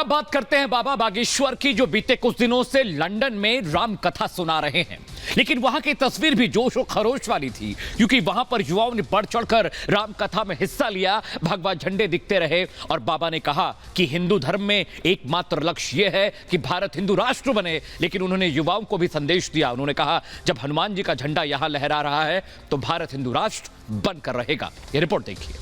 अब बात करते हैं बाबा बागेश्वर की, जो बीते कुछ दिनों से लंदन में राम कथा सुना रहे हैं। लेकिन वहां की तस्वीर भी जोश और खरोश वाली थी, क्योंकि वहां पर युवाओं ने बढ़ चढ़कर राम कथा में हिस्सा लिया, भगवा झंडे दिखते रहे और बाबा ने कहा कि हिंदू धर्म में एकमात्र लक्ष्य यह है कि भारत हिंदू राष्ट्र बने। लेकिन उन्होंने युवाओं को भी संदेश दिया। उन्होंने कहा, जब हनुमान जी का झंडा यहां लहरा रहा है तो भारत हिंदू राष्ट्र बनकर रहेगा। यह रिपोर्ट देखिए।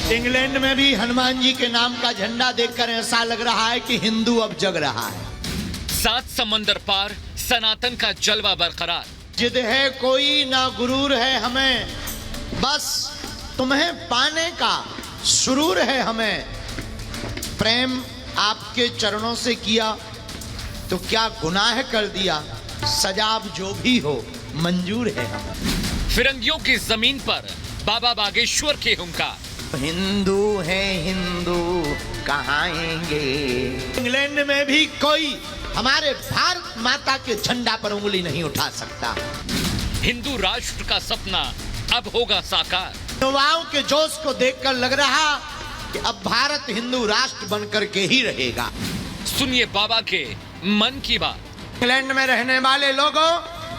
इंग्लैंड में भी हनुमान जी के नाम का झंडा देखकर ऐसा लग रहा है कि हिंदू अब जग रहा है। 7 समंदर पार सनातन का जलवा बरकरार। जिद है कोई ना गुरूर है हमें, बस तुम्हें पाने का सुरूर है हमें। प्रेम आपके चरणों से किया तो क्या गुनाह कर दिया, सजाब जो भी हो मंजूर है हमें। फिरंगियों की जमीन पर बाबा बागेश्वर के हुंकार। हिंदू है हिंदू कहाँ आएंगे। इंग्लैंड में भी कोई हमारे भारत माता के झंडा पर उंगली नहीं उठा सकता। हिंदू राष्ट्र का सपना अब होगा साकार। युवाओं के जोश को देखकर लग रहा कि अब भारत हिंदू राष्ट्र बनकर के ही रहेगा। सुनिए बाबा के मन की बात। इंग्लैंड में रहने वाले लोगों,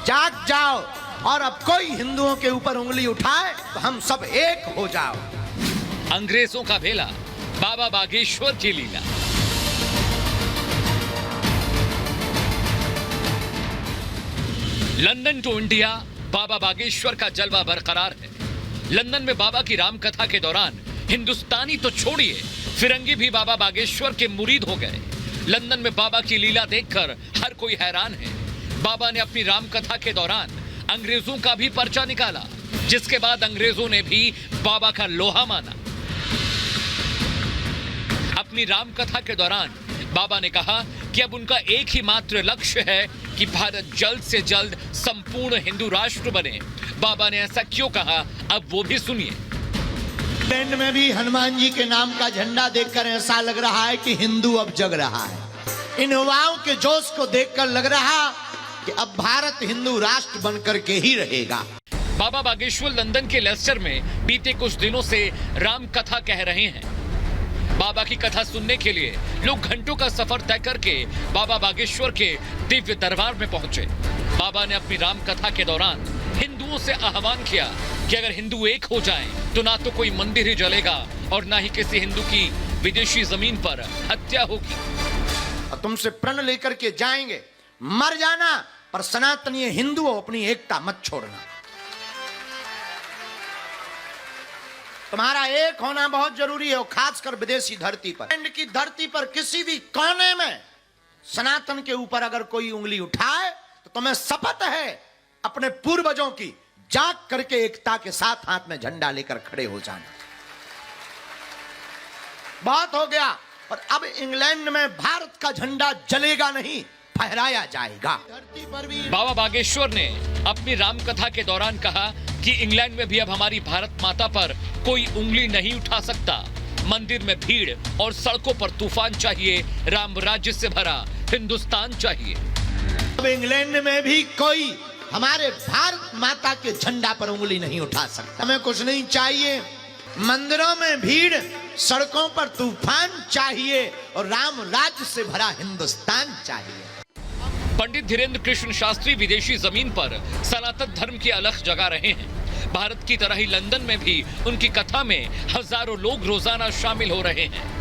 जाग जाओ और अब कोई हिंदुओं के ऊपर उंगली उठाए तो हम सब एक हो जाओ। अंग्रेजों का भेला, बाबा बागेश्वर की लीला। लंदन टू इंडिया, बाबा बागेश्वर का जलवा बरकरार है। लंदन में बाबा की राम कथा के दौरान हिंदुस्तानी तो छोड़िए, फिरंगी भी बाबा बागेश्वर के मुरीद हो गए। लंदन में बाबा की लीला देखकर हर कोई हैरान है। बाबा ने अपनी राम कथा के दौरान अंग्रेजों का भी पर्चा निकाला, जिसके बाद अंग्रेजों ने भी बाबा का लोहा माना। अपनी राम कथा के दौरान बाबा ने कहा कि अब उनका एक ही मात्र लक्ष्य है कि भारत जल्द से जल्द संपूर्ण हिंदू राष्ट्र बने। बाबा ने ऐसा क्यों कहा, अब वो भी सुनिए। इंग्लैंड में भी हनुमान जी के नाम का झंडा देखकर ऐसा लग रहा है कि हिंदू अब जग रहा है। इन युवाओं के जोश को देखकर लग रहा कि अब भारत हिंदू राष्ट्र बनकर के ही रहेगा। बाबा बागेश्वर लंदन के लेस्टर में बीते कुछ दिनों से राम कथा कह रहे हैं। बाबा की कथा सुनने के लिए लोग घंटों का सफर तय करके बाबा बागेश्वर के दिव्य दरबार में पहुंचे। बाबा ने अपनी राम कथा के दौरान हिंदुओं से आह्वान किया कि अगर हिंदू एक हो जाएं, तो ना तो कोई मंदिर ही जलेगा और ना ही किसी हिंदू की विदेशी जमीन पर हत्या होगी। और तुमसे प्रण लेकर के जाएंगे, मर जाना, पर सनातनीय हिंदुओं अपनी एकता मत छोड़ना। तुम्हारा एक होना बहुत जरूरी है, खासकर विदेशी धरती पर। इंग्लैंड की धरती पर किसी भी कोने में सनातन के ऊपर अगर कोई उंगली उठाए तो तुम्हें शपथ है अपने पूर्वजों की, जाग करके एकता के साथ हाथ में झंडा लेकर खड़े हो जाना। बहुत हो गया, और अब इंग्लैंड में भारत का झंडा जलेगा नहीं, फहराया जाएगा। धरती पर भी बाबा बागेश्वर ने अपनी राम कथा के दौरान कहा कि इंग्लैंड में भी अब हमारी भारत माता पर कोई उंगली नहीं उठा सकता। मंदिर में भीड़ और सड़कों पर तूफान चाहिए, राम राज्य से भरा हिंदुस्तान चाहिए। अब इंग्लैंड में भी कोई हमारे भारत माता के झंडा पर उंगली नहीं उठा सकता। हमें कुछ नहीं चाहिए, मंदिरों में भीड़, सड़कों पर तूफान चाहिए और राम राज्य से भरा हिंदुस्तान चाहिए। पंडित धीरेन्द्र कृष्ण शास्त्री विदेशी जमीन पर सनातन धर्म की अलख जगा रहे हैं। भारत की तरह ही लंदन में भी उनकी कथा में हजारों लोग रोजाना शामिल हो रहे हैं।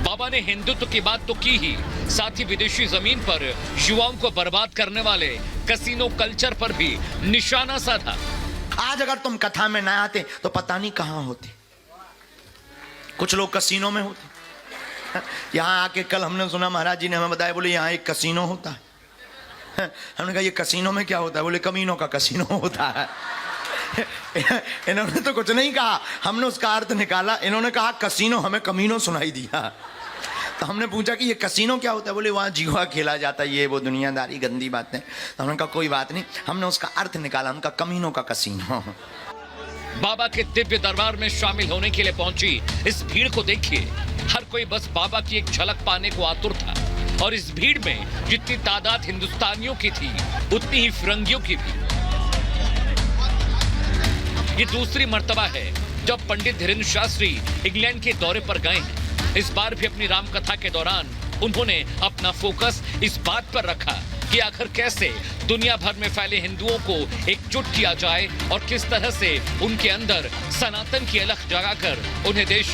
बाबा ने हिंदुत्व की बात तो की ही, साथ ही विदेशी जमीन पर युवाओं को बर्बाद करने वाले कसिनो कल्चर पर भी निशाना साधा। आज अगर तुम कथा में ना आते तो पता नहीं कहां होते। कुछ लोग कसीनो में होते। यहाँ आके कल हमने सुना, महाराज जी ने हमें बताया, बोले यहाँ एक कसीनो होता है। हमने कहा ये कसीनो में क्या होता है? बोले कमीनों का कसीनो होता है। इन्होंने तो कुछ नहीं कहा, हमने उसका अर्थ निकाला। इन्होंने कहा कसीनो, हमें कमीनो सुनाई दिया। तो हमने पूछा कि ये कसीनो क्या होता है? बोले वहाँ जुआ खेला जाता है, ये वो दुनियादारी गंदी बातें। तो हमने कहा कोई बात नहीं, हमने उसका अर्थ निकाला, हमका कमीनों का कसीनो। बाबा के दिव्य दरबार में शामिल होने के लिए पहुंची इस भीड़ को देखिए। हर कोई बस बाबा की एक झलक पाने को आतुर था और इस भीड़ में जितनी तादाद हिंदुस्तानियों की थी उतनी ही फिरंगियों की भी। ये दूसरी मर्तबा है जब पंडित धीरेन्द्र शास्त्री इंग्लैंड के दौरे पर गए हैं। इस बार भी अपनी रामकथा के दौरान उन्होंने अपना फोकस इस बात पर रखा कि आखिर कैसे दुनिया भर में फैले हिंदुओं को एकजुट किया जाए और किस तरह से उनके अंदर सनातन की अलख जगाकर उन्हें देश